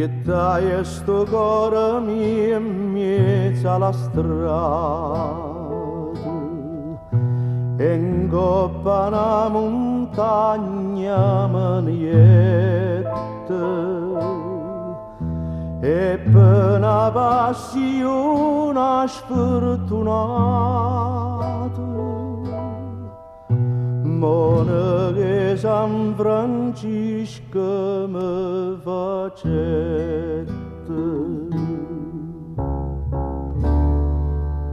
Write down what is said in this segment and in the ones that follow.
e dai sto cuore mio in mezzo alla strada e in coppa una montagna manietta e per una passione sfortunata Monache San Francisco mi facette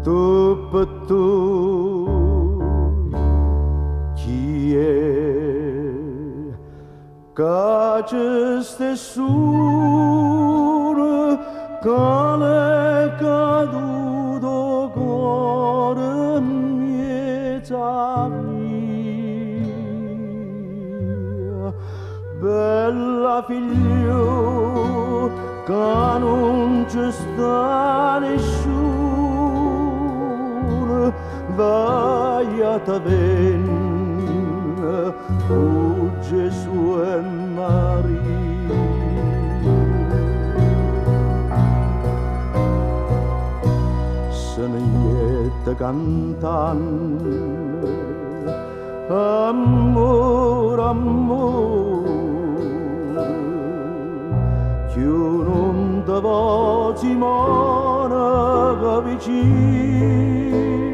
tu per tu chi è che c'è stessura che l'è caduto cuore mia bella figlio che non ci sta nessuno vai a te ben o Gesù e Maria se ne iete cantando amor, amor chiun'onda voci monaca vicino